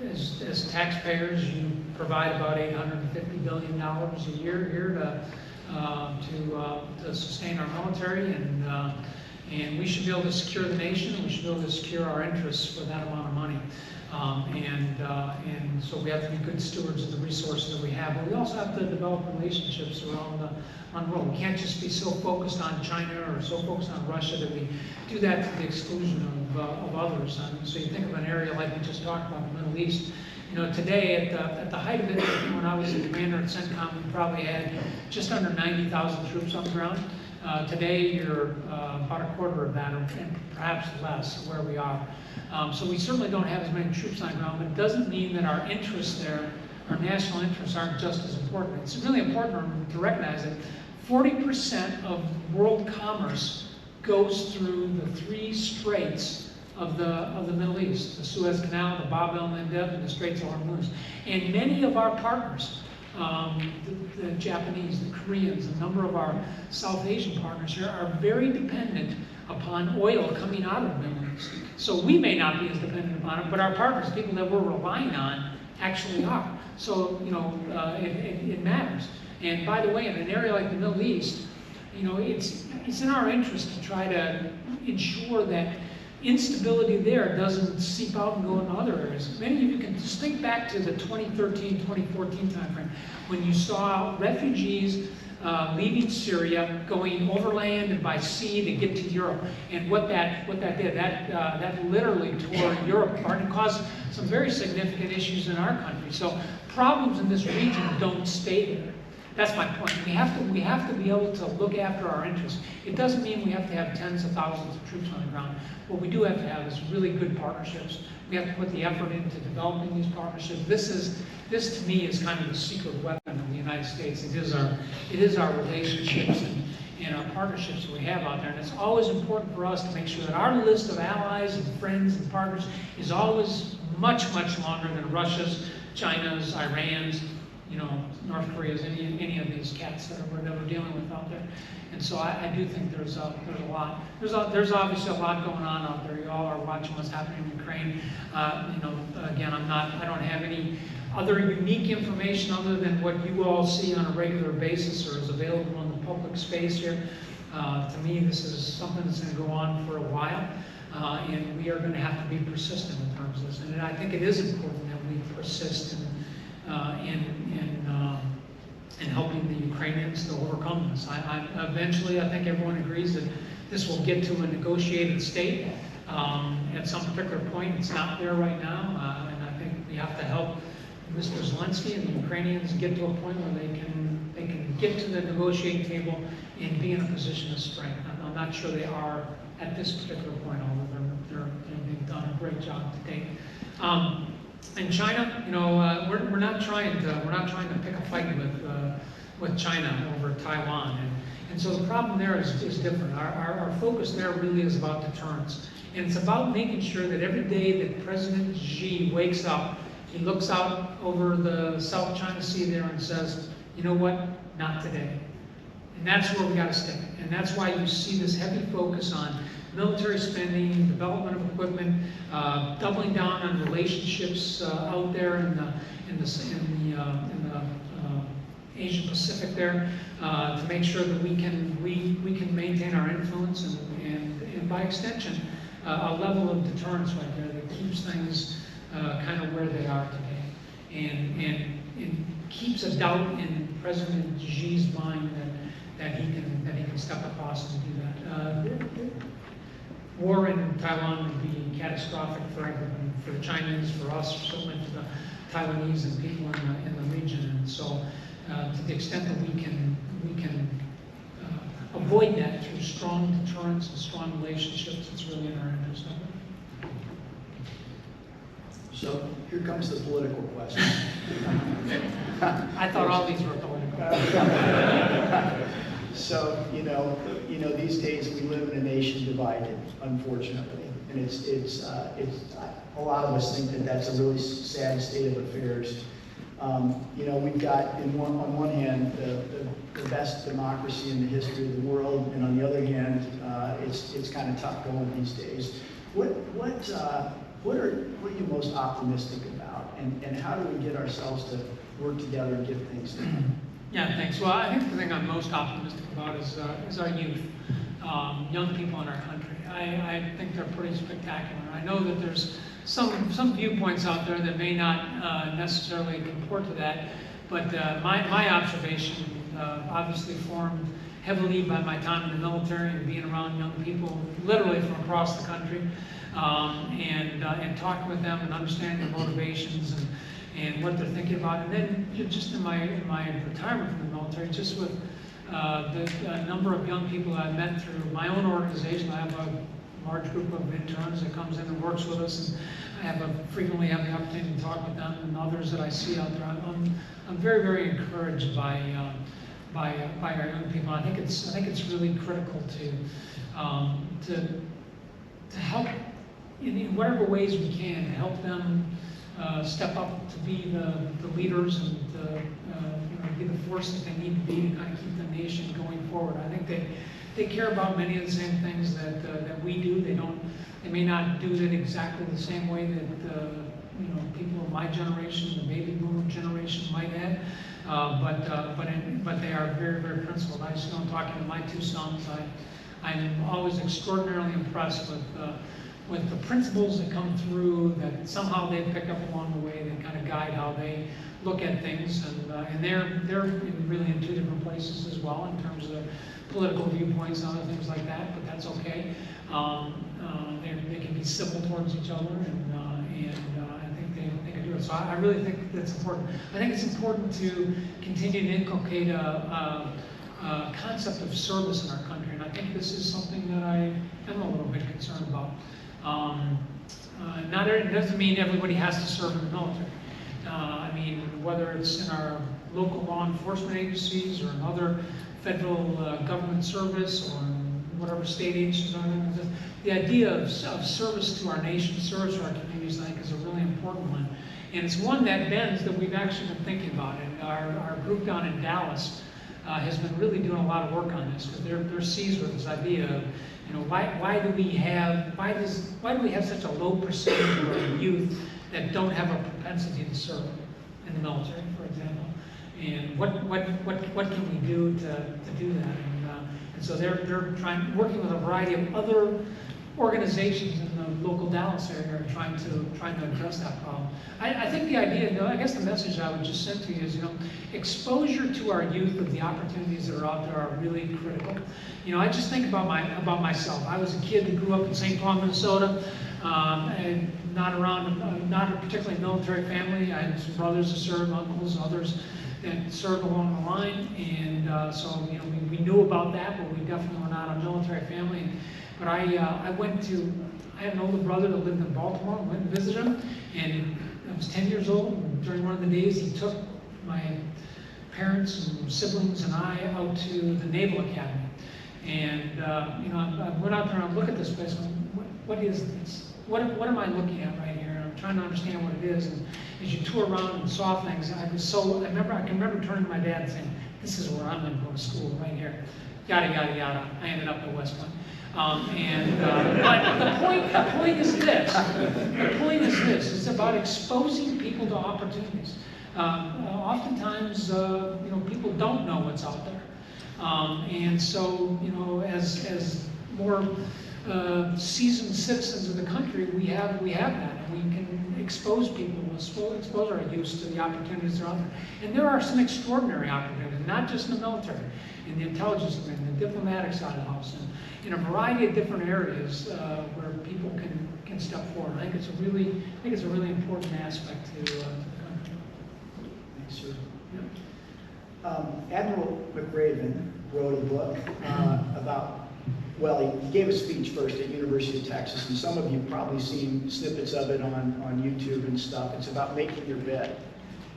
Speaker 2: As taxpayers, you provide about $850 billion a year here to sustain our military, and we should be able to secure the nation, and we should be able to secure our interests for that amount of money. And so we have to be good stewards of the resources that we have, but we also have to develop relationships around the world. We can't just be so focused on China or so focused on Russia that we do that to the exclusion of others. So you think of an area like we just talked about, the Middle East. Today at the height of it, when I was the commander at CENTCOM, we probably had just under 90,000 troops on the ground.
Speaker 3: Today, you're about a quarter of that, and perhaps less, where we are. So we certainly don't have as many troops on the ground, but it doesn't mean that our interests there, our national interests, aren't just as important. It's really important to recognize that 40% of world commerce goes through the three straits of the Middle East: the Suez Canal, the Bab el-Mandeb, and the Straits of Hormuz. And many of our partners, the Japanese, the Koreans, a number of our South Asian partners here, are very dependent upon oil coming out of the Middle East. So we may not be as dependent upon it, but our partners, people that we're relying on, actually are. So, you know, it matters. And by the way, in an area like the Middle East, you know, it's in our interest to try to ensure that instability there doesn't seep out and go into other areas. Many of you can just think back to the 2013, 2014 timeframe when you saw refugees leaving Syria, going overland and by sea to get to Europe. And what that did, that literally tore Europe apart and caused some very significant issues in our country. So problems in this region don't stay there. That's my point. We have to be able to look after our interests. It doesn't mean we have to have tens of thousands of troops on the ground. What we do have to have is really good partnerships. We have to put the effort into developing these partnerships. This to me is kind of the secret weapon of the United States. It is our relationships and our partnerships that we have out there. And it's always important for us to make sure that our list of allies and friends and partners is always much, much longer than Russia's, China's, Iran's, you know, North Korea's, any of these cats that we're dealing with out there. And so I do think there's a lot. There's obviously a lot going on out there. You all are watching what's happening in Ukraine. You know, again, I don't have any other unique information other than what you all see on a regular basis or is available in the public space here. To me, this is something that's going to go on for a while, and we are going to have to be persistent in terms of this. And I think it is important that we persist in helping the Ukrainians to overcome this. Eventually, I think everyone agrees that this will get to a negotiated state at some particular point. It's not there right now, and I think we have to help Mr. Zelensky and the Ukrainians get to a point where they can get to the negotiating table and be in a position of strength. I'm not sure they are at this particular point, although they've done a great job to date. In China, you know, we're not trying to pick a fight with China over Taiwan, and so the problem there is different. Our focus there really is about deterrence, and it's about making sure that every day that President Xi wakes up, he looks out over the South China Sea there and says, you know what, not today. And that's where we got to stick. And that's why you see this heavy focus on military spending, development of equipment, doubling down on relationships out there in the Asia Pacific there, to make sure that we can maintain our influence and by extension a level of deterrence right there that keeps things kind of where they are today, and keeps a doubt in President Xi's mind that he can step across and do that. War in Taiwan would be catastrophic for everyone, for the Chinese, for us, certainly for the Taiwanese and people in the region. And so, to the extent that we can avoid that through strong deterrence and strong relationships, it's really in our interest.
Speaker 2: So here comes the political question.
Speaker 3: I thought all these were political.
Speaker 2: So, you know, these days we live in a nation divided, unfortunately, and it's a lot of us think that that's a really sad state of affairs. You know, we've got on one hand the best democracy in the history of the world, and on the other hand, it's kind of tough going these days. What are you most optimistic about, and how do we get ourselves to work together and get things done?
Speaker 3: Yeah, thanks. Well, I think the thing I'm most optimistic about is our youth, young people in our country. I think they're pretty spectacular. I know that there's some viewpoints out there that may not necessarily comport to that, but my observation, obviously formed heavily by my time in the military and being around young people literally from across the country, and talking with them and understanding their motivations and what they're thinking about. And then just in my retirement from the military, just with the number of young people I've met through my own organization. I have a large group of interns that comes in and works with us, and frequently have the opportunity to talk with them, and others that I see out there. I'm very, very encouraged by our young people. I think it's really critical to help in whatever ways we can, help them step up to be the leaders and be the force that they need to be to kind of keep the nation going forward. I think they care about many of the same things that we do. They may not do it exactly the same way that people of my generation, the baby boomer generation, might have. But they are very, very principled. I just know, talking to my two sons, I'm always extraordinarily impressed with the principles that come through, that somehow they pick up along the way, that kind of guide how they look at things, and they're really in two different places as well in terms of their political viewpoints and other things like that, but that's okay. They can be civil towards each other, and I think they can do it. So I really think that's important. I think it's important to continue to inculcate a concept of service in our country, and I think this is something that I am a little bit concerned about. It doesn't mean everybody has to serve in the military. I mean, whether it's in our local law enforcement agencies or in other federal government service or in whatever state agencies are, the idea of service to our nation, service to our communities, I think, is a really important one. And it's one that BENS, that we've actually been thinking about. And our group down in Dallas has been really doing a lot of work on this, because they're seized with this idea of, why do we have such a low percentage of our youth that don't have a propensity to serve in the military, for example? And what can we do to do that? And so they're working with a variety of other organizations in the local Dallas area, trying to address that problem. I think the idea, I guess the message I would just send to you is, exposure to our youth of the opportunities that are out there are really critical. I just think about myself. I was a kid that grew up in St. Paul, Minnesota, and not a particularly military family. I had some brothers that served, uncles, others that served along the line, and so we knew about that, but we definitely were not a military family. But I had an older brother that lived in Baltimore. I went and visited him, and I was 10 years old. And during one of the days, he took my parents and siblings and I out to the Naval Academy. And I went out there and I looked at this place. And what is this? What am I looking at right here? And I'm trying to understand what it is. And as you tour around and saw things, I can remember turning to my dad and saying, "This is where I'm going to go to school, right here." Yada yada yada. I ended up at West Point. But the point is this. The point is this. It's about exposing people to opportunities. Oftentimes, people don't know what's out there, and so as more seasoned citizens of the country, we have that, and we can expose people, expose our youth to the opportunities that are out there. And there are some extraordinary opportunities, not just in the military, in the intelligence, in the diplomatic side of the house, and in a variety of different areas where people can step forward. I think it's a really important aspect to the country.
Speaker 2: Thanks, sir.
Speaker 3: Yeah.
Speaker 2: Admiral McRaven wrote a book about, he gave a speech first at University of Texas, and some of you have probably seen snippets of it on YouTube and stuff. It's about making your bed,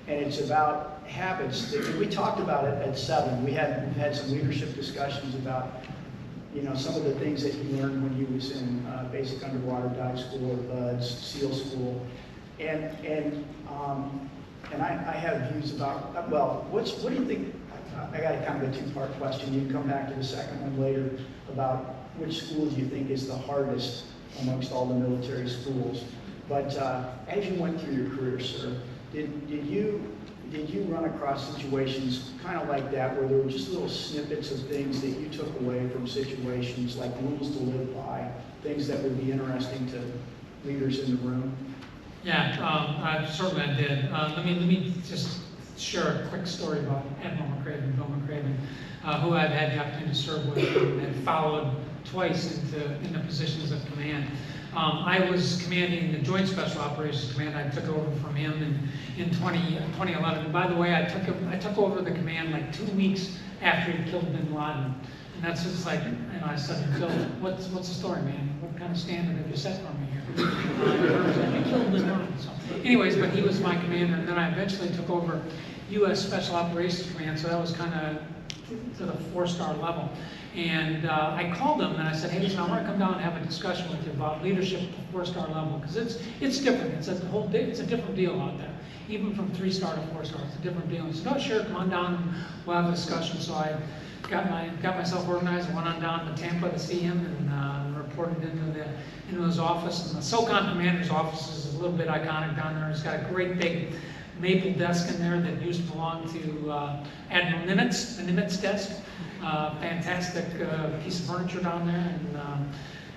Speaker 2: and it's about habits. We talked about it at Sevan. We've had some leadership discussions about some of the things that he learned when he was in basic underwater dive school, or BUDS, SEAL school, and I have views about, what do you think? I got a kind of a two-part question. You can come back to the second one later about which school do you think is the hardest amongst all the military schools. But as you went through your career, sir, did you run across situations kind of like that, where there were just little snippets of things that you took away from situations, like rules to live by, things that would be interesting to leaders in the room?
Speaker 3: Yeah, certainly I did. Let me just share a quick story about Admiral McRaven, Bill McRaven, who I've had the opportunity to serve with and followed twice into positions of command. I was commanding the Joint Special Operations Command. I took over from him in 2011. And by the way, I took over the command like 2 weeks after he killed Bin Laden. And that's just like, and I said, Phil, what's the story, man? What kind of standard have you set for me here? You killed Bin Laden. So, anyways, but he was my commander, and then I eventually took over U.S. Special Operations Command, so that was kind of to the 4-star level. And I called him and I said, hey, listen, I want to come down and have a discussion with you about leadership at the 4-star level, because it's different. It's a different deal out there. Even from 3-star to 4-star, it's a different deal. He said, oh, sure, come on down and we'll have a discussion. So I got myself organized and went on down to Tampa to see him and reported into his office. And the SOCOM commander's office is a little bit iconic down there. He's got a great big maple desk in there that used to belong to Admiral Nimitz, the Nimitz desk. Fantastic piece of furniture down there,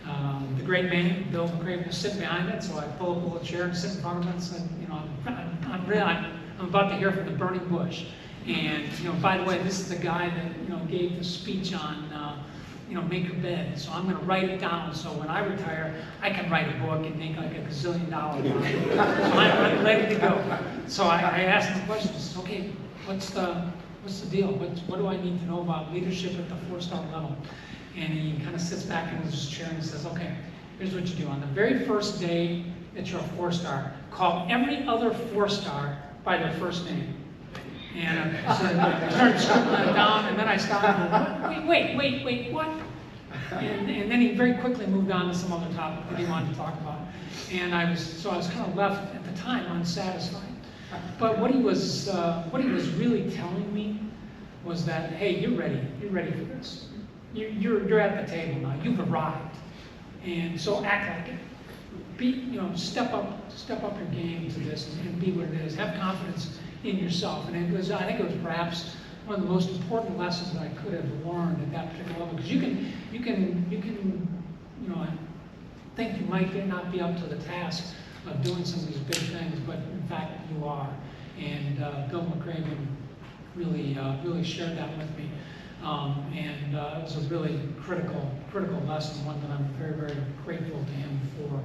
Speaker 3: and the great man, Bill McCraven, was sitting behind it. So I pull up a little chair and sit in front of it and said, you know, I'm about to hear from the burning bush. And you know, by the way, this is the guy that gave the speech on make your bed. So I'm going to write it down. So when I retire, I can write a book and make like $1 gazillion on it. So I'm ready to go. So I asked him the question. Okay, what's the deal? What do I need to know about leadership at the 4-star level? And he kind of sits back in his chair and says, okay, here's what you do. On the very first day that you're a 4-star, call every other 4-star by their first name. And I started scribbling it down, and then I stopped and wait, what? And then he very quickly moved on to some other topic that he wanted to talk about. And I was kind of left at the time unsatisfied. But what he was really telling me was that, hey, you're ready for this. You're at the table now. You've arrived, and so act like it. Step up your game to this and be what it is. Have confidence in yourself. And I think it was perhaps one of the most important lessons that I could have learned at that particular level. Because you can I think you might not be up to the task of doing some of these big things, but in fact you are. And Bill McCraven really shared that with me. And it was a really critical lesson, one that I'm very, very grateful to him for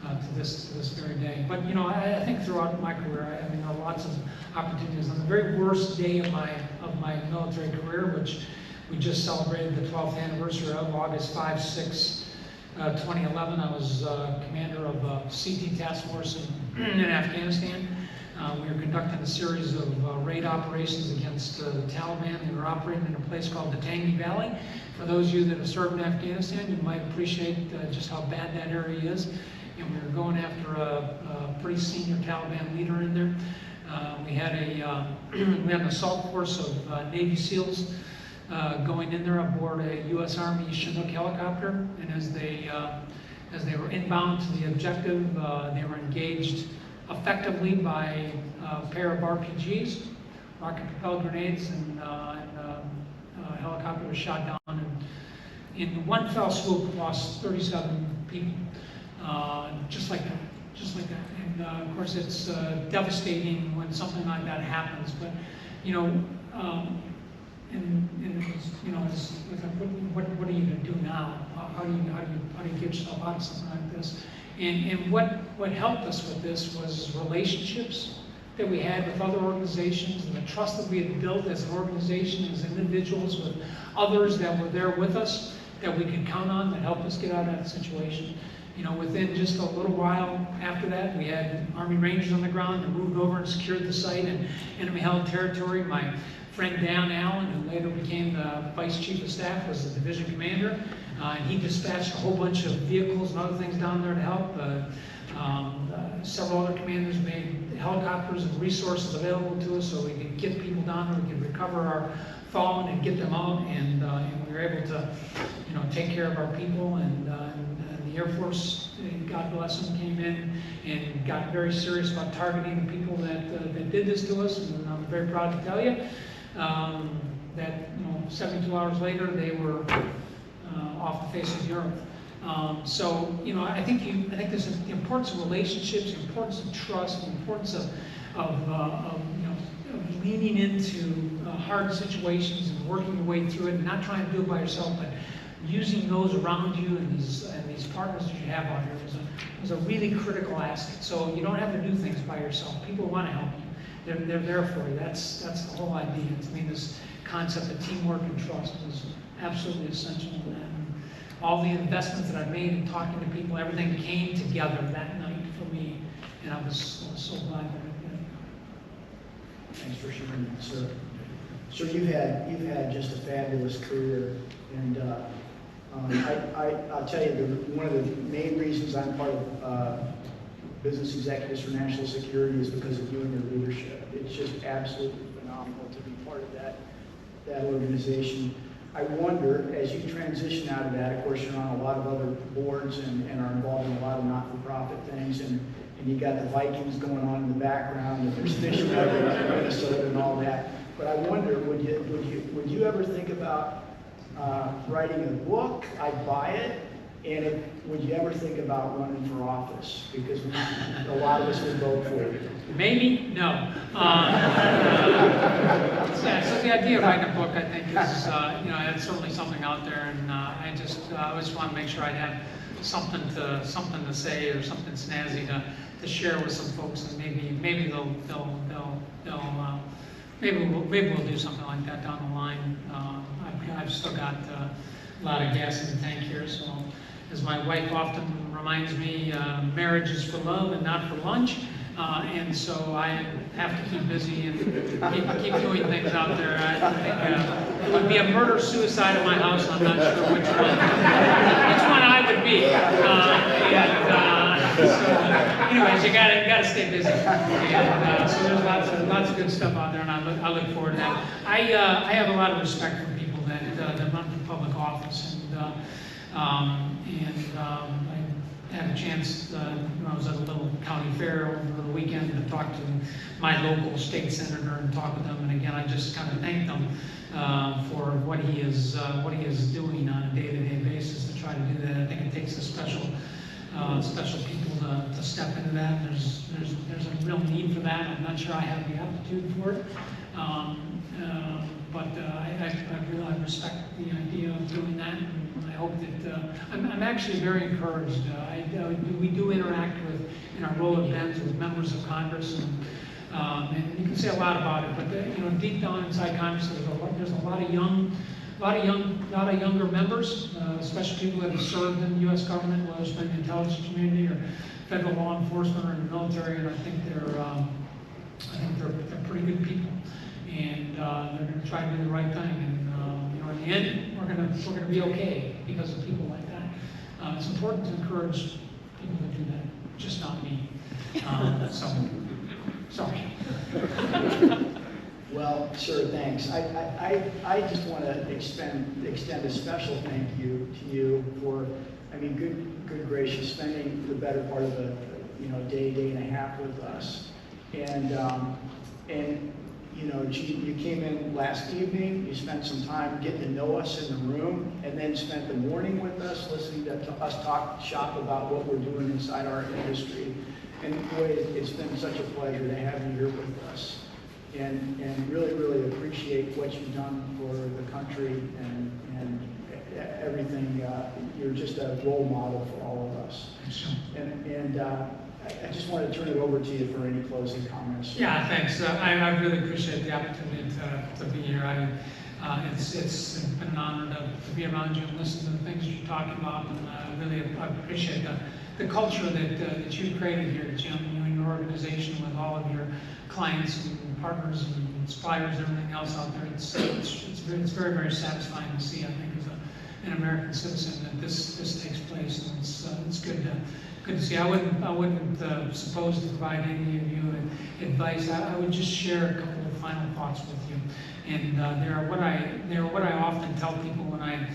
Speaker 3: to this very day. But I think throughout my career, I mean, there are lots of opportunities. On the very worst day of my military career, which we just celebrated the 12th anniversary of, August 5, 6, 2011, I was commander of a CT task force in Afghanistan. We were conducting a series of raid operations against the Taliban. We were operating in a place called the Tangi Valley. For those of you that have served in Afghanistan, you might appreciate just how bad that area is. And we were going after a pretty senior Taliban leader in there. We had an assault force of Navy SEALs going in there aboard a U.S. Army Chinook helicopter. And as they were inbound to the objective, they were engaged effectively by a pair of RPGs, rocket-propelled grenades, and a helicopter was shot down. And in one fell swoop, lost 37 people, just like that. And of course, it's devastating when something like that happens. But what are you going to do now? How do you get yourself out of something like this? And what helped us with this was relationships that we had with other organizations, and the trust that we had built as an organization, as individuals, with others that were there with us, that we could count on, that helped us get out of that situation. Within just a little while after that, we had Army Rangers on the ground that moved over and secured the site in enemy-held territory. My friend Dan Allen, who later became the Vice Chief of Staff, was the division commander. And he dispatched a whole bunch of vehicles and other things down there to help. Several other commanders made helicopters and resources available to us so we could get people down there, we could recover our fallen and get them out, and we were able to, take care of our people. And the Air Force, God bless them, came in and got very serious about targeting the people that did this to us. And I'm very proud to tell you that 72 hours later they were off the face of the earth. So I think there's the importance of relationships, the importance of trust, the importance of leaning into hard situations and working your way through it, and not trying to do it by yourself, but using those around you and these partners that you have out here was a really critical asset. So you don't have to do things by yourself. People want to help you. They're there for you. That's the whole idea. To me, this concept of teamwork and trust is absolutely essential in that. And all the investments that I've made in talking to people, everything came together that night for me, and I was so glad that I did.
Speaker 2: Thanks for sharing that, sir. So you've had just a fabulous career, and I'll tell you, one of the main reasons I'm part of Business Executives for National Security is because of you and your leadership. It's just absolutely phenomenal to be part of that organization. I wonder, as you transition out of that, of course, you're on a lot of other boards and are involved in a lot of not-for-profit things, and you got the Vikings going on in the background, and there's fishing over in Minnesota and all that. But I wonder, would you ever think about writing a book? I'd buy it. And would you ever think about running for office? Because a lot of us would vote for you.
Speaker 3: Maybe? No. So the idea of writing a book, I think, is, it's certainly something out there, and I just want to make sure I have something to say or something snazzy to share with some folks, and maybe we'll do something like that down the line. I've still got a lot of gas in the tank here, so as my wife often reminds me, marriage is for love and not for lunch. And so I have to keep busy and keep doing things out there. I think it would be a murder-suicide at my house. I'm not sure which one I would be. So anyways, you gotta stay busy. And, so there's lots of good stuff out there, and I look forward to that. I have a lot of respect for people that run for public office, and I had a chance, when I was at a little county fair over the weekend, to talk to my local state senator and talk with them. And again, I just kind of thanked him for what he is doing on a day-to-day basis to try to do that. I think it takes a special people to step into that. There's a real need for that. I'm not sure I have the aptitude for it. But I respect the idea of doing that, and I hope that I'm actually very encouraged. We do interact with, in our role at BENS, with members of Congress, and you can say a lot about it, but deep down inside Congress, there's a lot of younger members, especially people that have served in the U.S. government, whether it's been the intelligence community or federal law enforcement or in the military, and I think they're pretty good people. And they're going to try to do the right thing, and in the end, we're going to be okay because of people like that. It's important to encourage people to do that, just not me. So, sorry.
Speaker 2: Well, sir, thanks. I just want to extend a special thank you to you for, good gracious, spending the better part of a day and a half with us, and you came in last evening, you spent some time getting to know us in the room, and then spent the morning with us, listening to us talk shop about what we're doing inside our industry. And boy, it's been such a pleasure to have you here with us. And really, really appreciate what you've done for the country and everything. You're just a role model for all of us. And I just want to turn it over to you for any closing comments.
Speaker 3: Yeah, thanks. I really appreciate the opportunity to be here. It's been an honor to be around you and listen to the things you're talking about, and I appreciate the culture that you've created here, Jim, you and your organization, with all of your clients and partners and suppliers and everything else out there. It's very, very satisfying to see, I think, as an American citizen, that this takes place, and it's good to see. I wouldn't suppose to provide any of you advice. I would just share a couple of final thoughts with you. And they are what I often tell people when I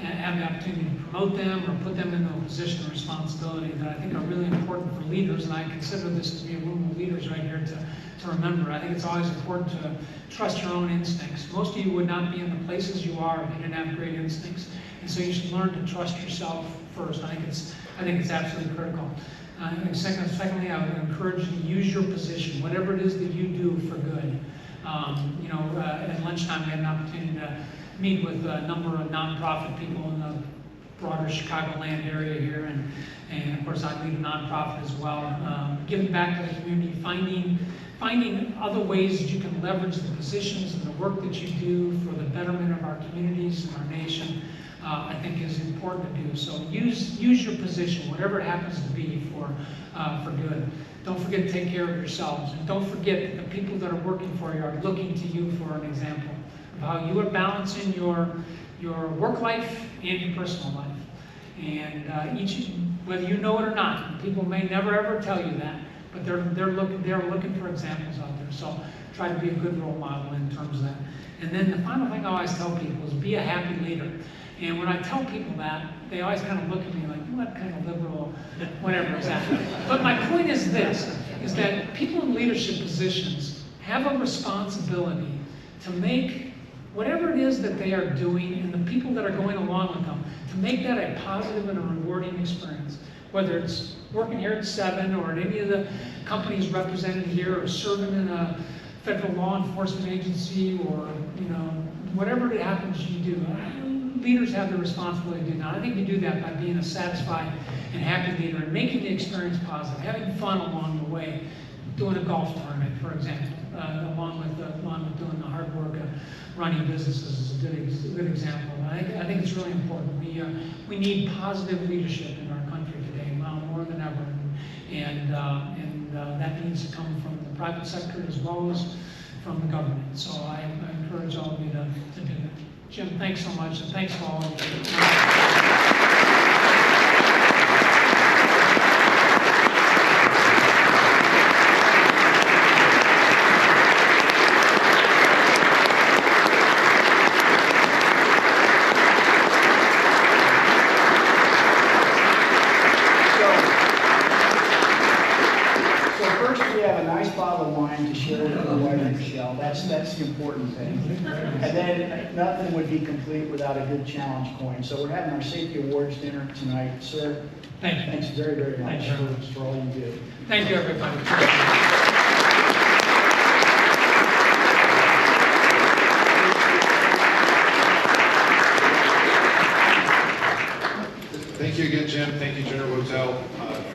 Speaker 3: have the opportunity to promote them or put them into a position of responsibility that I think are really important for leaders. And I consider this to be a room of leaders right here to remember. I think it's always important to trust your own instincts. Most of you would not be in the places you are if you didn't have great instincts. And so you should learn to trust yourself first. I think it's absolutely critical. And secondly, I would encourage you to use your position, whatever it is that you do, for good. At lunchtime we had an opportunity meet with a number of nonprofit people in the broader Chicagoland area here, and of course I lead a nonprofit as well, giving back to the community, finding other ways that you can leverage the positions and the work that you do for the betterment of our communities and our nation. I think is important to do. So use your position, whatever it happens to be, for good. Don't forget to take care of yourselves, and don't forget that the people that are working for you are looking to you for an example of how you are balancing your work life and your personal life. And whether you know it or not, people may never ever tell you that, but they're looking for examples out there. So try to be a good role model in terms of that. And then the final thing I always tell people is be a happy leader. And when I tell people that, they always kind of look at me like, what kind of liberal, whatever is that? But my point is this, is that people in leadership positions have a responsibility to make whatever it is that they are doing and the people that are going along with them, to make that a positive and a rewarding experience. Whether it's working here at Sevan or at any of the companies represented here, or serving in a federal law enforcement agency, or whatever it happens you do. Leaders have the responsibility to do that. I think you do that by being a satisfied and happy leader and making the experience positive, having fun along the way, doing a golf tournament, for example, along with doing the hard work of running businesses is a good example. I think it's really important. We need positive leadership in our country today, now more than ever, and that needs to come from the private sector as well as from the government. So I encourage all of you to do that. Jim, thanks so much, and thanks for all of you.
Speaker 2: That's the important thing. And then nothing would be complete without a good challenge coin. So we're having our safety awards dinner tonight. Sir,
Speaker 3: thank you.
Speaker 2: Thanks very, very much for all you do.
Speaker 3: Thank you, everybody.
Speaker 1: Thank you again, Jim. Thank you, General Votel.